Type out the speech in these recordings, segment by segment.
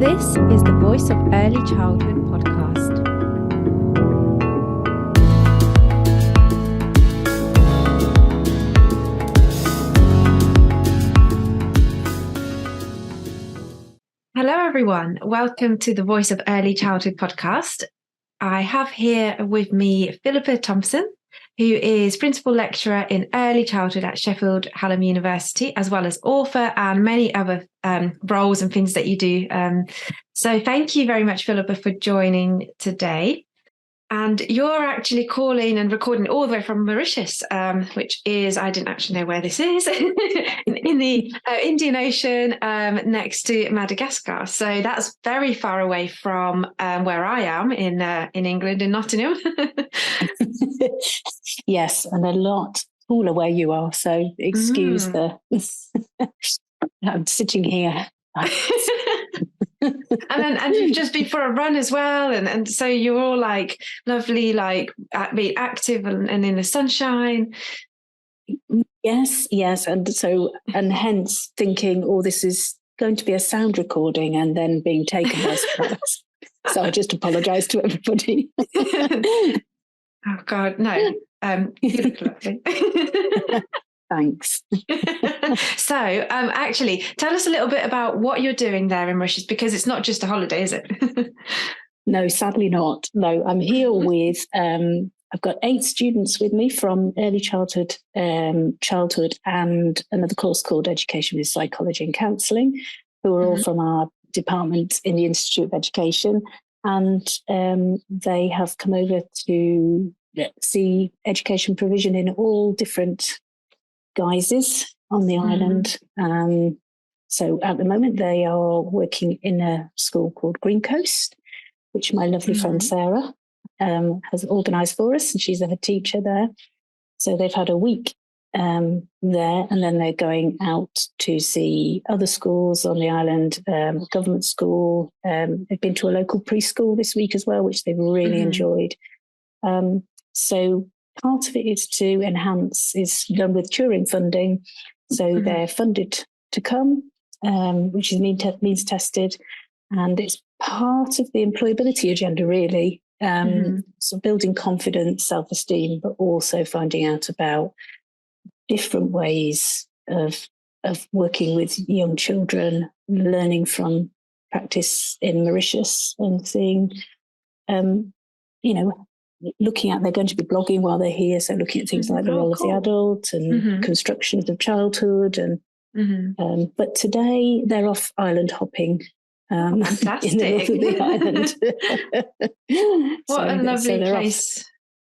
This is the Voice of Early Childhood podcast. Hello, everyone. Welcome to the Voice of Early Childhood podcast. I have here with me Philippa Thompson, who is Principal Lecturer in Early Childhood at Sheffield Hallam University, as well as author and many other roles and things that you do. So thank you very much, Philippa, for joining today. And you're actually calling and recording all the way from Mauritius, which is, I didn't actually know where this is, in the Indian Ocean next to Madagascar. So that's very far away from where I am in England, in Nottingham. Yes, and a lot cooler where you are. So excuse the... I'm sitting here. and you've just been for a run as well, and so you're all like lovely, like be active and in the sunshine. Yes, and hence thinking, oh, this is going to be a sound recording and then being taken as press. So I just apologise to everybody. Oh God, no, you look lovely. Thanks. So, actually, tell us a little bit about what you're doing there in Mauritius, because it's not just a holiday, is it? No, sadly not. No, I'm here with, I've got 8 students with me from early childhood, and another course called Education with Psychology and Counselling, who are all from our department in the Institute of Education. And they have come over to see education provision in all different guises on the island. So at the moment they are working in a school called Green Coast, which my lovely friend Sarah has organised for us, and she's a teacher there. So they've had a week there, and then they're going out to see other schools on the island, government school. They've been to a local preschool this week as well, which they've really enjoyed. So part of it is to enhance, is done with Turing funding. So they're funded to come, which is means tested. And it's part of the employability agenda, really. So building confidence, self-esteem, but also finding out about different ways of working with young children, learning from practice in Mauritius and seeing, looking at, they're going to be blogging while they're here, so looking at things like the role of the adult and constructions of childhood. And but today they're off island hopping Fantastic. in the north of the island. What a lovely place.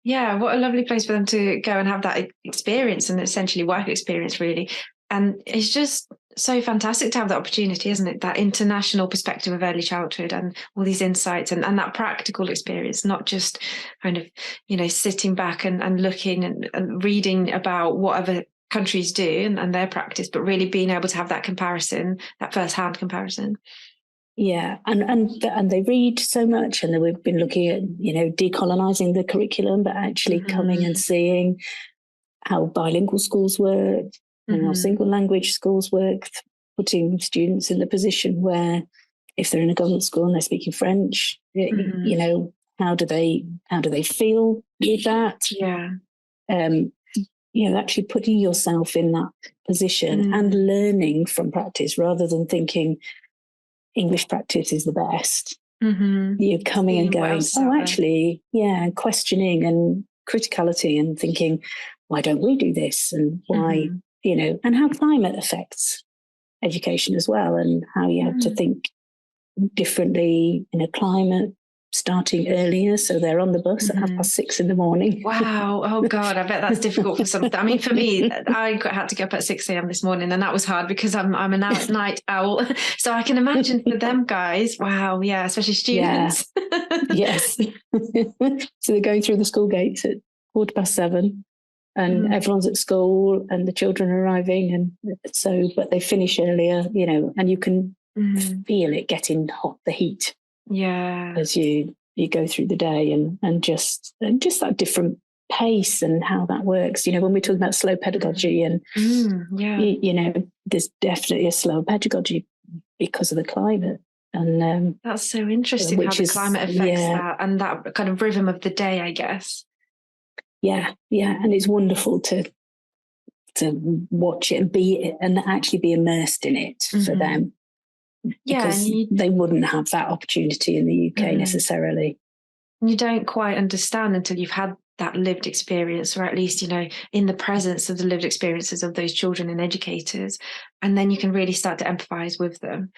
Yeah, what a lovely place for them to go and have that experience, and essentially work experience, really. And it's just so fantastic to have that opportunity, isn't it? That international perspective of early childhood and all these insights and that practical experience, not just kind of, sitting back and looking and reading about what other countries do and their practice, but really being able to have that comparison, that first-hand comparison. Yeah, and they read so much, and we've been looking at, decolonising the curriculum, but actually coming and seeing how bilingual schools work, and how single language schools work, putting students in the position where if they're in a government school and they're speaking French, how do they feel with that? Yeah. Actually putting yourself in that position and learning from practice rather than thinking English practice is the best. You're coming and going, and questioning and criticality and thinking, why don't we do this? And why, and how climate affects education as well, and how you have to think differently in a climate, starting earlier, so they're on the bus at 6:30 in the morning. Wow. Oh God, I bet that's difficult for some. I mean, for me, I had to get up at 6 a.m. this morning, and that was hard because I'm a night owl. So I can imagine for them guys, wow, yeah, especially students. Yeah. Yes. So they're going through the school gates at 7:15, and everyone's at school, and the children are arriving, and so, but they finish earlier, and you can feel it getting hot, the heat. Yeah, as you go through the day, and just that different pace and how that works. When we're talking about slow pedagogy, and there's definitely a slow pedagogy because of the climate. And that's so interesting how the climate affects that, and that kind of rhythm of the day, I guess. Yeah, and it's wonderful to watch it and actually be immersed in it for them. Because they wouldn't have that opportunity in the UK necessarily. You don't quite understand until you've had that lived experience, or at least, in the presence of the lived experiences of those children and educators. And then you can really start to empathize with them.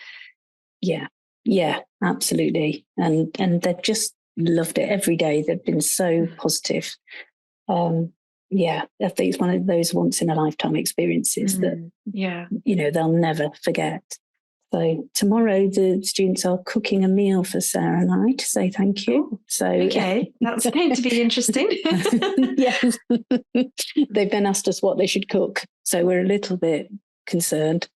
Yeah, absolutely. And they've just loved it every day. They've been so positive. I think it's one of those once in a lifetime experiences that, they'll never forget. So tomorrow the students are cooking a meal for Sarah and I to say thank you. So okay, that's going to be interesting. Yes, they've then asked us what they should cook, so we're a little bit concerned.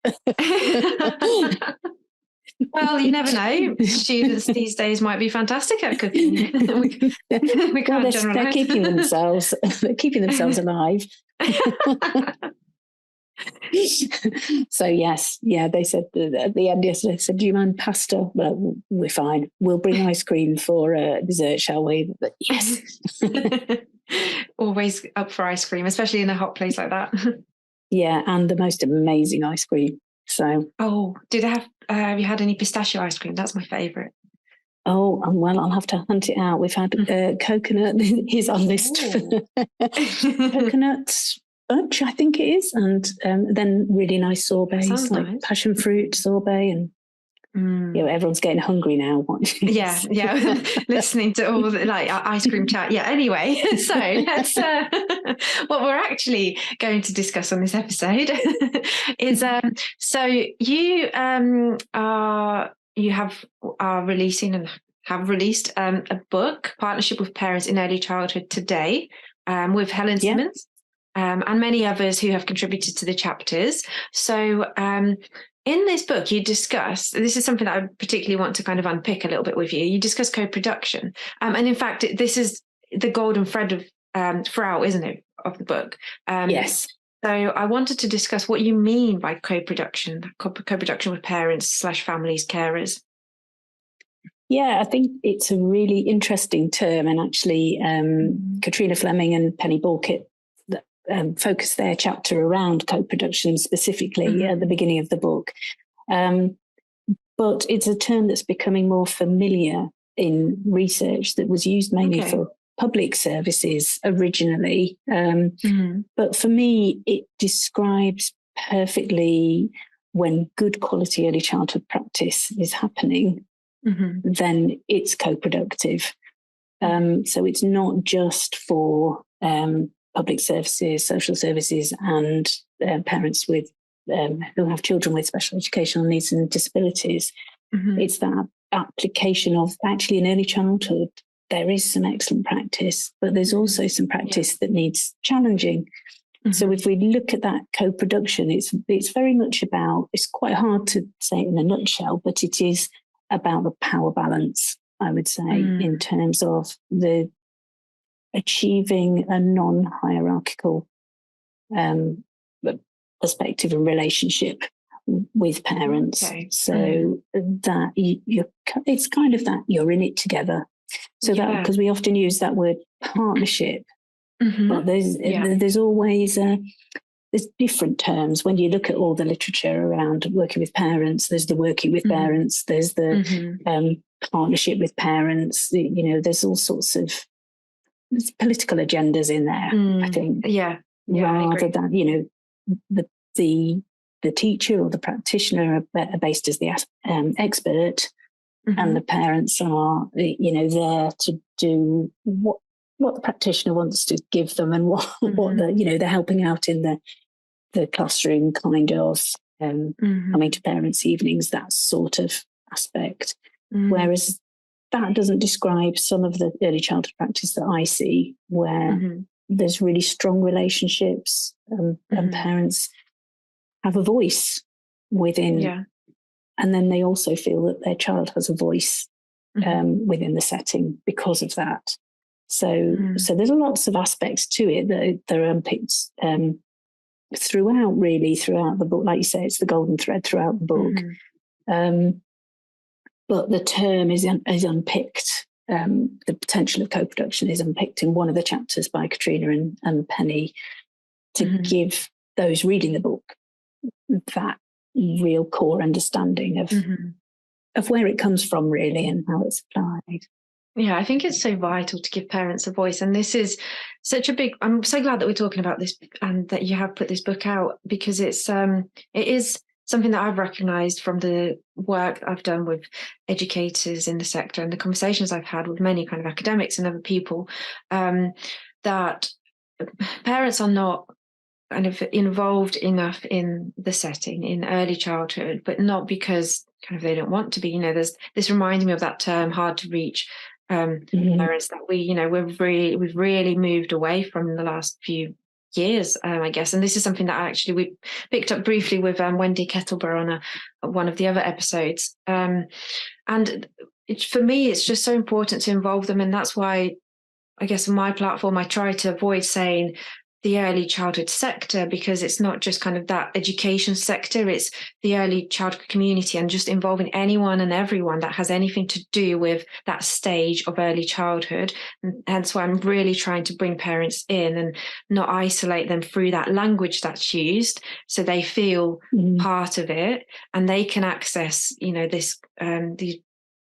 Well, you never know. Students these days might be fantastic at cooking. we can't generalize. They're keeping themselves alive. So yes, they said at the end yesterday, said, "Do you mind pasta?" Well, we're fine. We'll bring ice cream for dessert, shall we? But yes, always up for ice cream, especially in a hot place like that. Yeah, and the most amazing ice cream. So, do they have you had any pistachio ice cream? That's my favourite. Oh, well, I'll have to hunt it out. We've had coconut is on list for coconut bunch, I think it is, and then really nice sorbets like nice. Passion fruit sorbet, and everyone's getting hungry now. Yeah, listening to all the ice cream chat. Yeah, anyway, so let's what we're actually going to discuss on this episode is so you are releasing and have released a book, Partnership with Parents in Early Childhood Today, with Helen Simmons and many others who have contributed to the chapters. So in this book, you discuss, this is something that I particularly want to kind of unpick a little bit with you. You discuss co-production. And in fact, this is the golden thread of throughout, isn't it, of the book? Yes. So I wanted to discuss what you mean by co-production with parents / families, carers. Yeah, I think it's a really interesting term. And actually, Katrina Fleming and Penny Balkett focus their chapter around co-production specifically at the beginning of the book. But it's a term that's becoming more familiar in research that was used mainly for public services originally. But for me, it describes perfectly when good quality early childhood practice is happening, then it's co-productive. So it's not just for public services, social services, and parents with who have children with special educational needs and disabilities. It's that application of actually in early childhood, there is some excellent practice, but there's also some practice that needs challenging. So if we look at that co-production, it's very much about, it's quite hard to say it in a nutshell, but it is about the power balance, I would say, in terms of the achieving a non-hierarchical perspective and relationship with parents. So that it's kind of that you're in it together. So that, because we often use that word partnership, but there's always there's different terms. When you look at all the literature around working with parents, there's the working with parents, there's the partnership with parents. There's all sorts of political agendas in there, I think. Rather than, the teacher or the practitioner are based as the expert, and the parents are, there to do what the practitioner wants to give them, and what they're helping out in the classroom, kind of coming to parents' evenings, that sort of aspect. Whereas that doesn't describe some of the early childhood practice that I see, where there's really strong relationships, and parents have a voice within, and then they also feel that their child has a voice within the setting because of that. So there's lots of aspects to it that are unpicked throughout the book. Like you say, it's the golden thread throughout the book. but the term is unpicked. The potential of co-production is unpicked in one of the chapters by Katrina and Penny to give those reading the book that real core understanding of where it comes from, really, and how it's applied. Yeah, I think it's so vital to give parents a voice. And this is such a big, I'm so glad that we're talking about this and that you have put this book out, because it is something that I've recognised from the work I've done with educators in the sector and the conversations I've had with many kind of academics and other people, that parents are not kind of involved enough in the setting in early childhood, but not because kind of they don't want to be. There's this reminding me of that term, hard to reach parents, that we've really moved away from the last few years, I guess. And this is something that actually we picked up briefly with Wendy Kettleborough on one of the other episodes. And for me, it's just so important to involve them. And that's why, I guess, on my platform, I try to avoid saying the early childhood sector, because it's not just kind of that education sector, it's the early childhood community, and just involving anyone and everyone that has anything to do with that stage of early childhood. And hence why I'm really trying to bring parents in and not isolate them through that language that's used, so they feel part of it and they can access,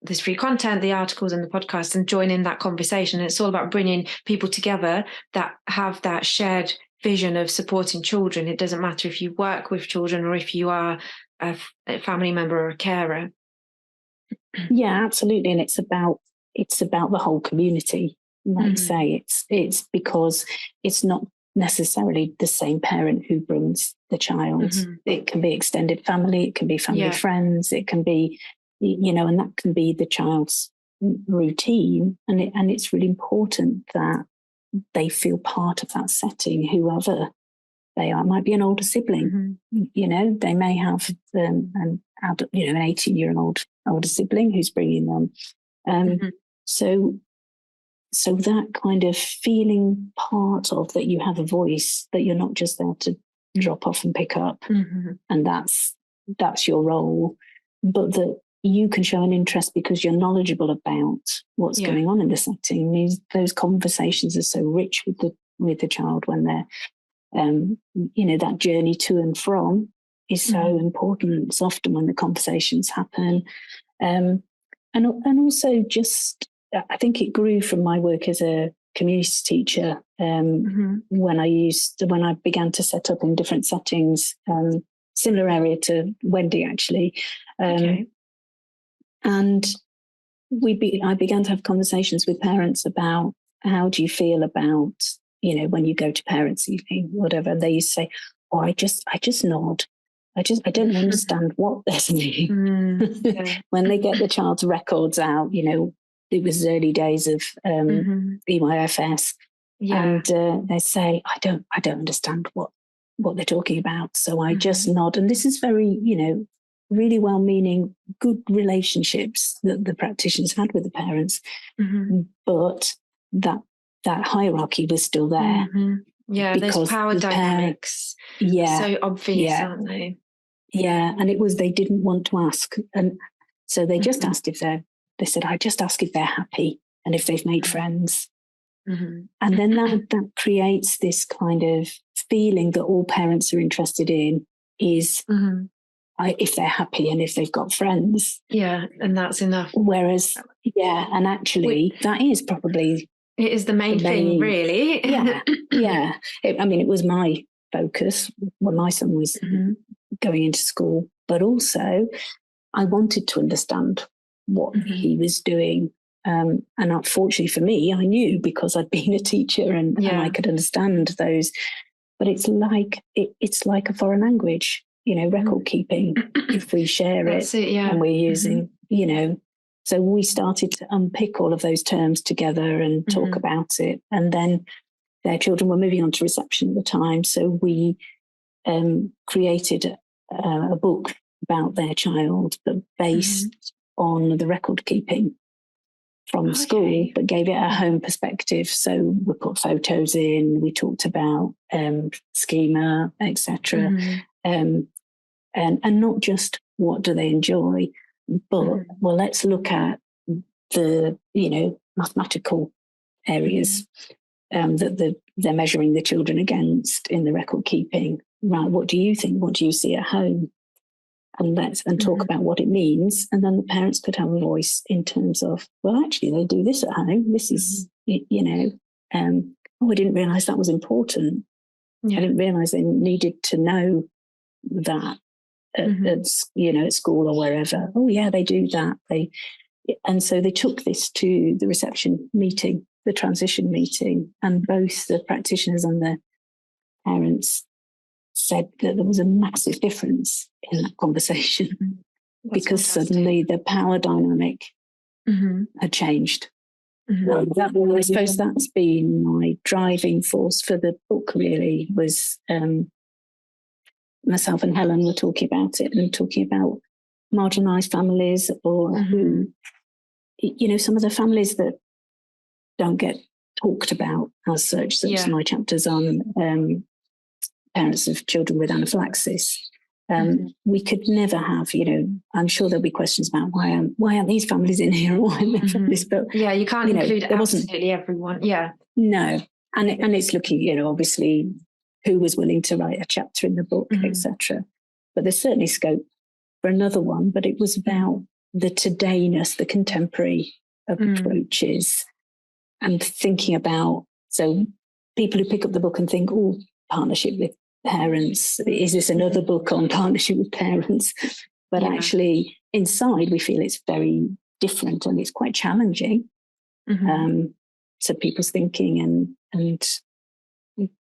this free content, the articles and the podcast, and join in that conversation. And it's all about bringing people together that have that shared vision of supporting children. It doesn't matter if you work with children or if you are a family member or a carer. Yeah, absolutely. And it's about the whole community. Like you say, it's because it's not necessarily the same parent who brings the child. It can be extended family, it can be family friends, it can be, and that can be the child's routine. And it's really important that they feel part of that setting, whoever they are. It might be an older sibling, they may have an 18-year-old older sibling who's bringing them. So that kind of feeling part of that, you have a voice, that you're not just there to drop off and pick up, and that's your role, but that you can show an interest because you're knowledgeable about what's going on in the setting. Those conversations are so rich with the child when they're, that journey to and from is so important. It's often when the conversations happen. And also just, I think it grew from my work as a community teacher when I began to set up in different settings, similar area to Wendy, actually. And I began to have conversations with parents about, how do you feel about, when you go to parents' evening, whatever. They used to say, "Oh, I just nod. I don't understand what they're saying." When they get the child's records out, it was early days of EYFS, and they say, "I don't understand what they're talking about." So I just nod, and this is very, really well-meaning, good relationships that the practitioners had with the parents, but that hierarchy was still there. Those power dynamics are so obvious, aren't they? And it was, they didn't want to ask, and so they just asked they said, "I just ask if they're happy and if they've made friends." And then that creates this kind of feeling that all parents are interested in is if they're happy and if they've got friends. And that's enough. Whereas, and actually that is probably... It is the main thing, really. It was my focus when my son was going into school, but also I wanted to understand what he was doing. And unfortunately for me, I knew because I'd been a teacher and I could understand those. But it's like a foreign language. Record keeping, if we share it, and we're using, so we started to unpick all of those terms together and talk about it. And then their children were moving on to reception at the time. So we created a book about their child, but based on the record keeping from school, but gave it a home perspective. So we put photos in, we talked about schema, etc. And not just what do they enjoy, But, well, let's look at the, mathematical areas that they're measuring the children against in the record keeping. Right, what do you think? What do you see at home? And talk about what it means. And then the parents could have a voice in terms of, well, actually, they do this at home. This is, I didn't realise that was important. Yeah. I didn't realise they needed to know that at school or wherever. Oh, yeah, they do that. And so they took this to the reception meeting, the transition meeting, and both the practitioners and the parents said that there was a massive difference in that conversation because suddenly the power dynamic had changed. I suppose that's been my driving force for the book, really, was myself and Helen were talking about it and talking about marginalised families or who, some of the families that don't get talked about as such as my chapters on parents of children with anaphylaxis. We could never have, I'm sure there'll be questions about why aren't these families in here or why aren't they from this book? Yeah, you can't include absolutely everyone. Yeah. No. And it's looking, obviously who was willing to write a chapter in the book, etc. But there's certainly scope for another one, but it was about the todayness, the contemporary approaches and thinking about, so people who pick up the book and think, oh, partnership with parents, is this another book on partnership with parents? But actually inside we feel it's very different and it's quite challenging to people's thinking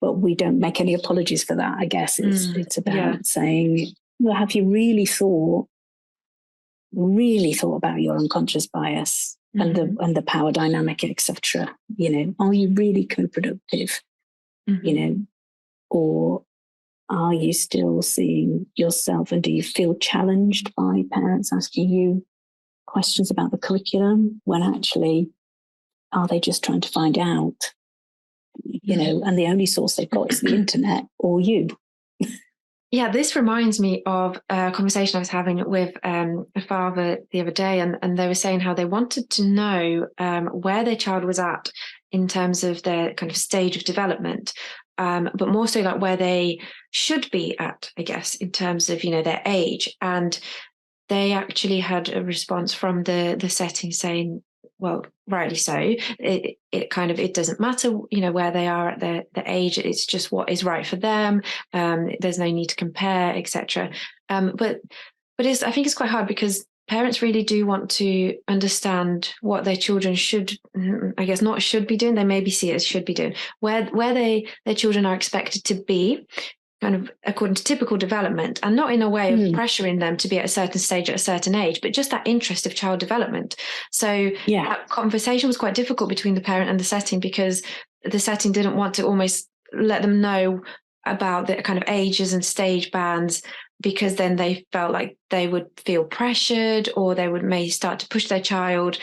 but we don't make any apologies for that. I guess it's about saying, well, have you really thought about your unconscious bias and the power dynamic, etc.? Are you really co-productive? Or are you still seeing yourself, and do you feel challenged by parents asking you questions about the curriculum when actually are they just trying to find out, and the only source they've got is the internet or you? Yeah, this reminds me of a conversation I was having with a father the other day, and they were saying how they wanted to know where their child was at in terms of their kind of stage of development, but more so like where they should be at, I guess, in terms of, their age. And they actually had a response from the setting saying, well, rightly so, it doesn't matter, where they are at the age, it's just what is right for them. There's no need to compare, etc. But I think it's quite hard because parents really do want to understand what their children should, I guess not should be doing, they maybe see it as should be doing, where their children are expected to be, kind of according to typical development, and not in a way of pressuring them to be at a certain stage at a certain age, but just that interest of child development. So that conversation was quite difficult between the parent and the setting, because the setting didn't want to almost let them know about the kind of ages and stage bands, because then they felt like they would feel pressured or they may start to push their child.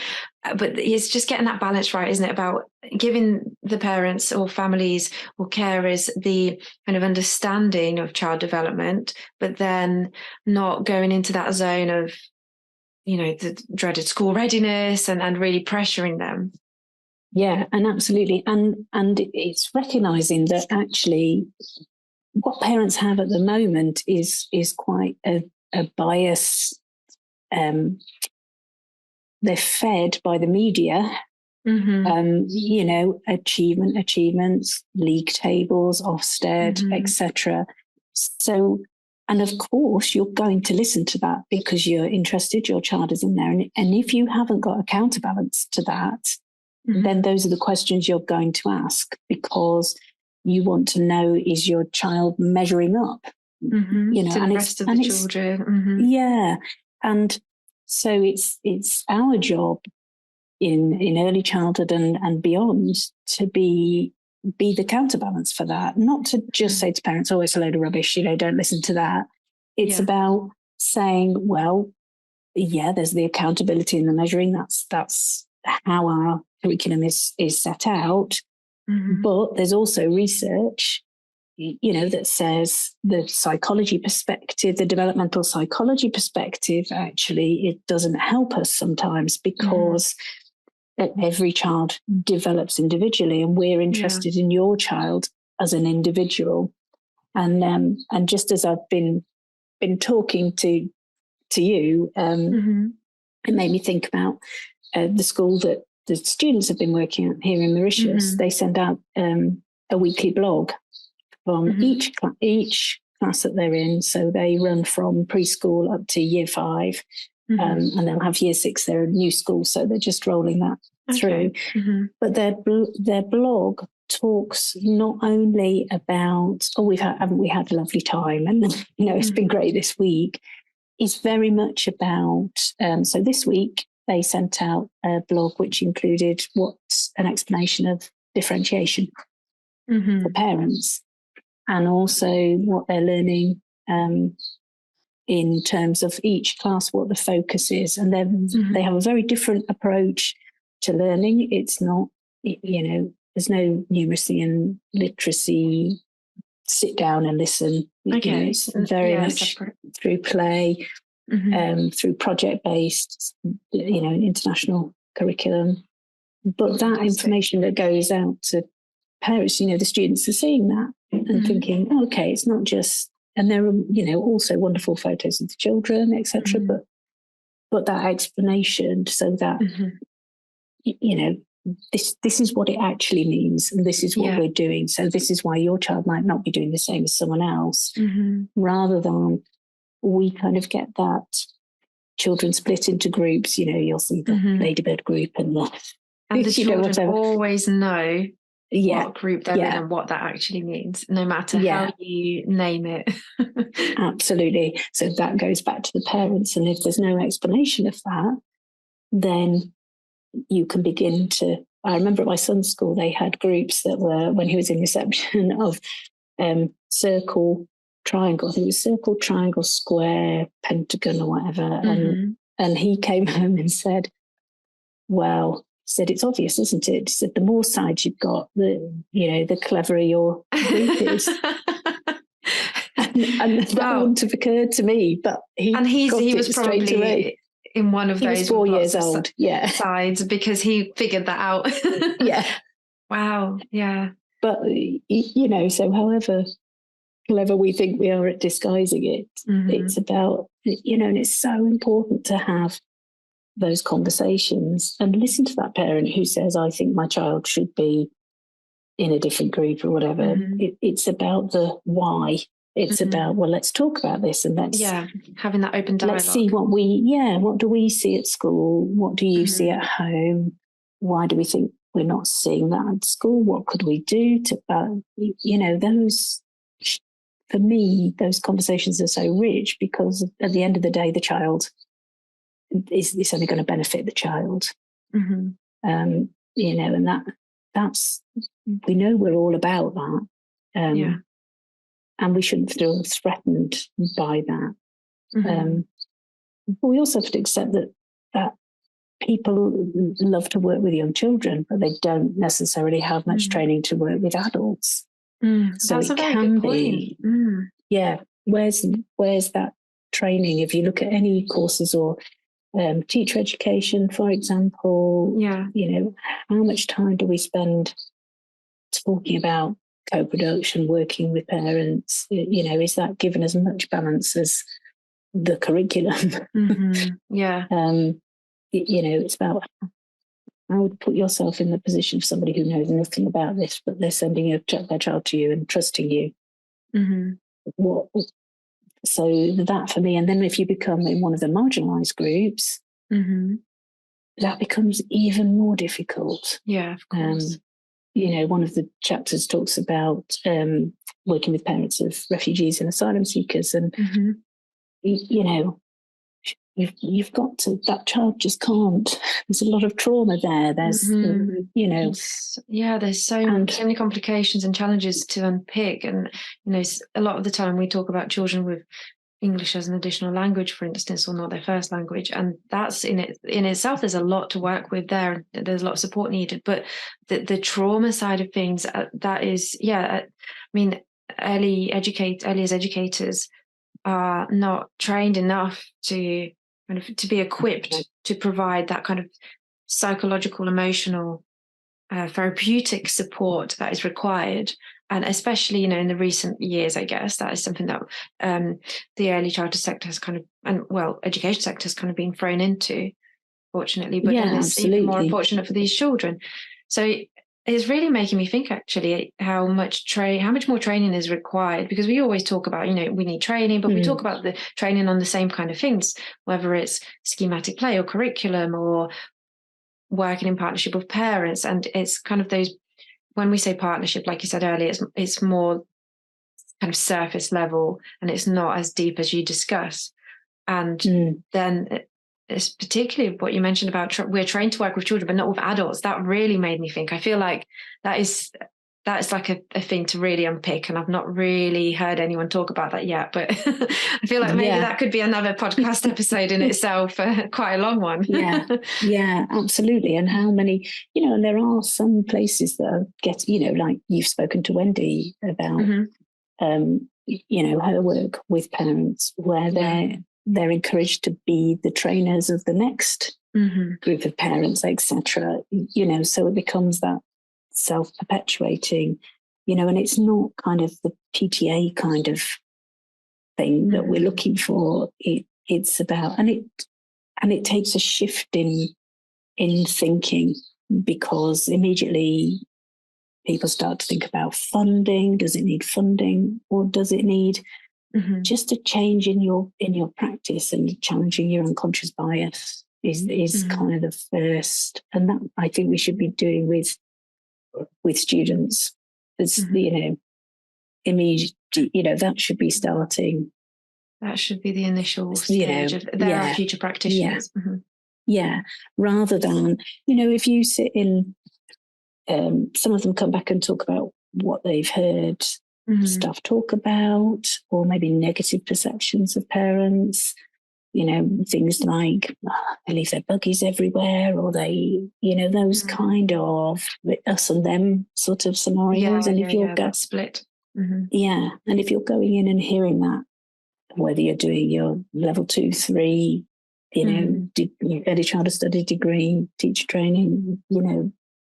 But it's just getting that balance right, isn't it? About giving the parents or families or carers the kind of understanding of child development, but then not going into that zone of, the dreaded school readiness and really pressuring them. Yeah, and absolutely. And it's recognising that actually what parents have at the moment is quite a bias. They're fed by the media, achievements, league tables, Ofsted, etc. So, and of course, you're going to listen to that because you're interested, your child is in there. And if you haven't got a counterbalance to that, then those are the questions you're going to ask, because you want to know, is your child measuring up? To the rest of the children. Yeah. And so it's our job in early childhood and beyond to be the counterbalance for that, not to just say to parents, oh, it's a load of rubbish, don't listen to that. It's about saying, well, there's the accountability and the measuring. That's how our curriculum is set out. But there's also research that says the psychology perspective, the developmental psychology perspective, actually, it doesn't help us sometimes because every child develops individually, and we're interested in your child as an individual. And just as I've been talking to you, it made me think about the school that the students have been working at here in Mauritius. They send out a weekly blog from each class that they're in. So they run from preschool up to year 5, and they'll have year 6. They're a new school, so they're just rolling that through. But their blog talks not only about, haven't we had a lovely time, and it's been great this week. It's very much about, so this week they sent out a blog which included an explanation of differentiation for parents, and also what they're learning in terms of each class, what the focus is. And they have a very different approach to learning. It's not, there's no numeracy and literacy, sit down and listen. It's very much separate. Through play, through project-based, international curriculum. But that information that goes out to parents, the students are seeing that and thinking, okay, it's not just, and there are, also wonderful photos of the children, etc. But that explanation, so that, this is what it actually means, and this is what we're doing. So this is why your child might not be doing the same as someone else, rather than we kind of get that children split into groups. You'll see the ladybird group and the children always know what group they're in and what that actually means, no matter how you name it. Absolutely. So that goes back to the parents, and if there's no explanation of that, then you can begin to, I remember at my son's school, they had groups that were, when he was in reception, of circle, triangle, I think it was circle, triangle, square, pentagon or whatever. And he came home and said, it's obvious, isn't it? He said, the more sides you've got, the cleverer your group is. and that wouldn't have occurred to me, but he was probably in one of those 4 years old sides, because he figured that out. Wow. Yeah. But so however clever we think we are at disguising it, it's about, and it's so important to have those conversations and listen to that parent who says, I think my child should be in a different group or whatever. It's about the why. It's about, let's talk about this, and let's having that open dialogue. Let's see what do we see at school? What do you see at home? Why do we think we're not seeing that at school? What could we do to, those, for me, those conversations are so rich, because at the end of the day, the child is only going to benefit the child. And that's, we know we're all about that. And we shouldn't feel threatened by that. But we also have to accept that people love to work with young children, but they don't necessarily have much training to work with adults. So that's it can be. Where's that training? If you look at any courses or teacher education, for example, how much time do we spend talking about co-production, working with parents? Is that given as much balance as the curriculum? It's about, I would put yourself in the position of somebody who knows nothing about this, but they're sending their child to you and trusting you. So that for me, and then if you become in one of the marginalised groups, that becomes even more difficult. Yeah, of course. One of the chapters talks about working with parents of refugees and asylum seekers, and you've got to, that child just can't. There's a lot of trauma there. There's there's so many complications and challenges to unpick, and a lot of the time we talk about children with English as an additional language, for instance, or not their first language, and that's in itself, there's a lot to work with there. There's a lot of support needed, but the trauma side of things, that is, early as educators are not trained enough to be equipped to provide that kind of psychological, emotional, therapeutic support that is required. And especially, in the recent years, I guess that is something that the early childhood sector has education sector has kind of been thrown into, fortunately. But then it's even more unfortunate for these children. So it's really making me think, actually, how much more training is required, because we always talk about, we need training, but we talk about the training on the same kind of things, whether it's schematic play or curriculum or working in partnership with parents. And it's kind of those, when we say partnership, like you said earlier, it's more kind of surface level, and it's not as deep as you discuss. And then it's particularly what you mentioned about we're trained to work with children, but not with adults. That really made me think. I feel like that's like a thing to really unpick, and I've not really heard anyone talk about that yet. But I feel like maybe that could be another podcast episode in itself, quite a long one. Yeah, absolutely. And how many, and there are some places that get, like you've spoken to Wendy about, her work with parents, where they're encouraged to be the trainers of the next group of parents, etc. So it becomes that self-perpetuating, and it's not kind of the PTA kind of thing that we're looking for. It's about, and it takes a shift in thinking, because immediately people start to think about funding. Does it need funding, or does it need just a change in your practice, and challenging your unconscious bias is kind of the first, and that I think we should be doing with students. It's immediate. That should be starting. That should be the initial stage of there are future practitioners. Rather than if you sit in, some of them come back and talk about what they've heard staff talk about, or maybe negative perceptions of parents, things like they leave their buggies everywhere, or they, those kind of us and them sort of scenarios. And if you're that split. And if you're going in and hearing that, whether you're doing your level 2, 3, early childhood study degree, teacher training,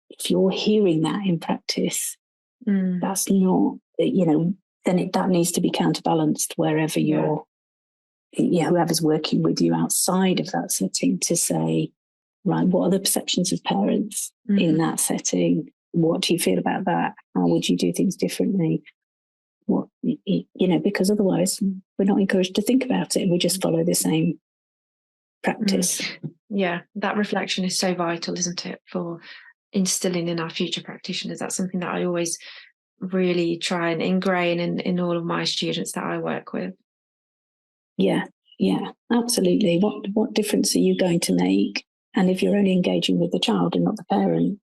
if you're hearing that in practice, that's not, then that needs to be counterbalanced wherever you're, whoever's working with you outside of that setting, to say, right, what are the perceptions of parents in that setting? What do you feel about that? How would you do things differently? What, because otherwise we're not encouraged to think about it. We just follow the same practice. Yeah, that reflection is so vital, isn't it, for instilling in our future practitioners. That's something that I always really try and ingrain in all of my students that I work with. Yeah, absolutely. What difference are you going to make? And if you're only engaging with the child and not the parent,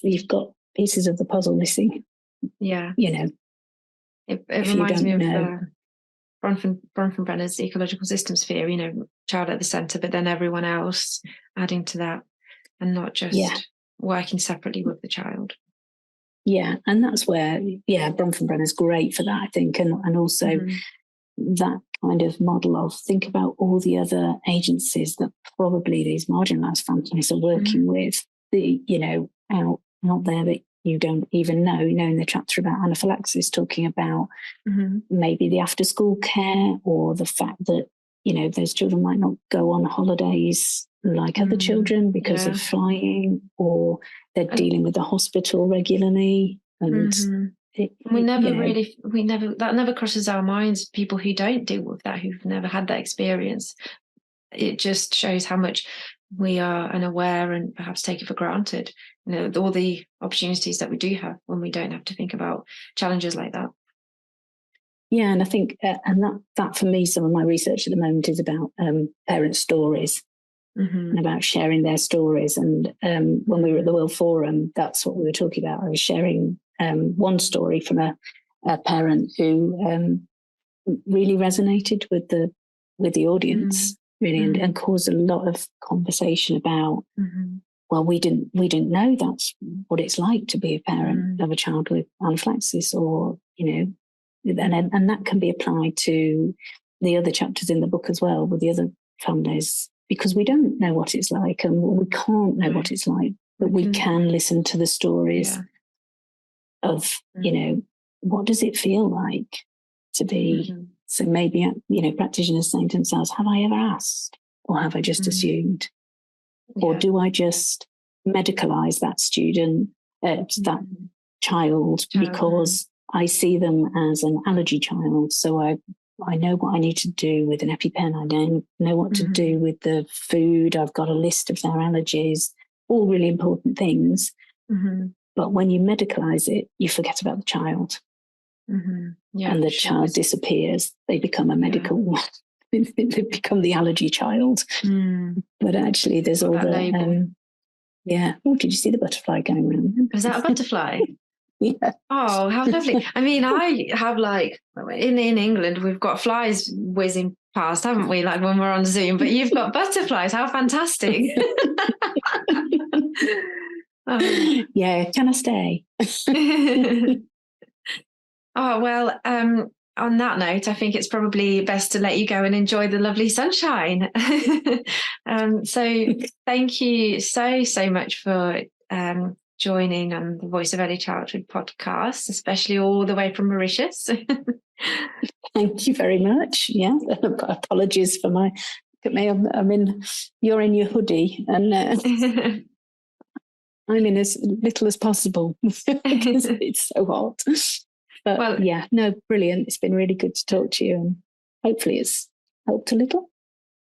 you've got pieces of the puzzle missing. It reminds me of Bronfenbrenner's ecological systems theory, child at the centre, but then everyone else adding to that, and not just working separately with the child. Yeah, and that's where, Bronfenbrenner's great for that, I think, and also that kind of model of think about all the other agencies that probably these marginalised families are working with, out there that you don't even know. In the chapter about anaphylaxis, talking about maybe the after school care, or the fact that those children might not go on holidays like other children because of flying, or they're dealing with the hospital regularly, and that never crosses our minds, people who don't deal with that, who've never had that experience. It just shows how much we are unaware and perhaps take it for granted, all the opportunities that we do have when we don't have to think about challenges like that. Yeah, and I think, and that for me, some of my research at the moment is about parent stories and about sharing their stories. And when we were at the World Forum, that's what we were talking about. I was sharing one story from a parent who really resonated with the audience, really, and caused a lot of conversation about well, we didn't know that's what it's like to be a parent of a child with anaphylaxis, or, and that can be applied to the other chapters in the book as well, with the other families, because we don't know what it's like, and we can't know what it's like, but we can listen to the stories of, what does it feel like to be, so maybe, practitioners saying to themselves, have I ever asked, or have I just assumed? Or do I just medicalize that student, that child, because I see them as an allergy child? So I know what I need to do with an EpiPen. I know what to do with the food. I've got a list of their allergies, all really important things. But when you medicalize it, you forget about the child. And the child disappears. They become a medical they become the allergy child. But actually there's all the oh, did you see the butterfly going around? Was that a butterfly? Yeah. Oh, how lovely. I mean, I have in England we've got flies whizzing past, haven't we, like when we're on Zoom, but you've got butterflies. How fantastic. Yeah, can I stay? Oh, well, on that note, I think it's probably best to let you go and enjoy the lovely sunshine. So thank you so much for joining on the Voice of Early Childhood podcast, especially all the way from Mauritius. Thank you very much. Yeah, apologies for my, you're in your hoodie, and I'm in as little as possible because it's so hot. But brilliant. It's been really good to talk to you, and hopefully it's helped a little.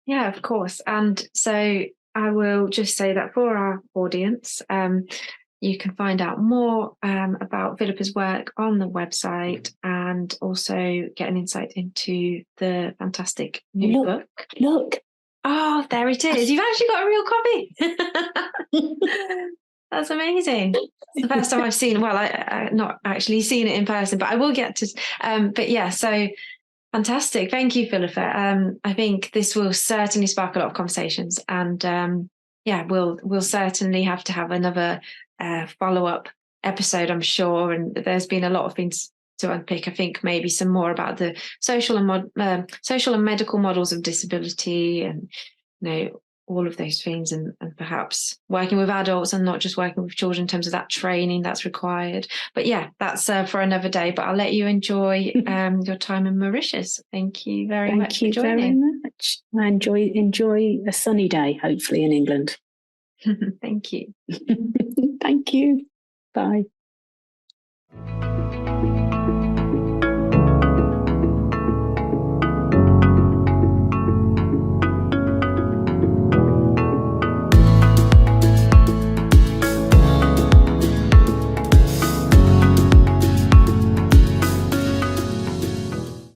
Yeah, of course. And so I will just say that for our audience, you can find out more about Philippa's work on the website, and also get an insight into the fantastic new book. Look. Oh, there it is. You've actually got a real copy. That's amazing. It's the first time I've seen, I not actually seen it in person, but I will get to, but yeah, so fantastic. Thank you, Philippa. I think this will certainly spark a lot of conversations, and we'll certainly have to have another follow-up episode, I'm sure. And there's been a lot of things to unpick. I think maybe some more about the social and medical models of disability, and all of those things, and perhaps working with adults and not just working with children in terms of that training that's required. But yeah, that's for another day. But I'll let you enjoy your time in Mauritius. Thank you very much for joining. Thank you very much. I enjoy a sunny day, hopefully, in England. Thank you. Thank you. Bye.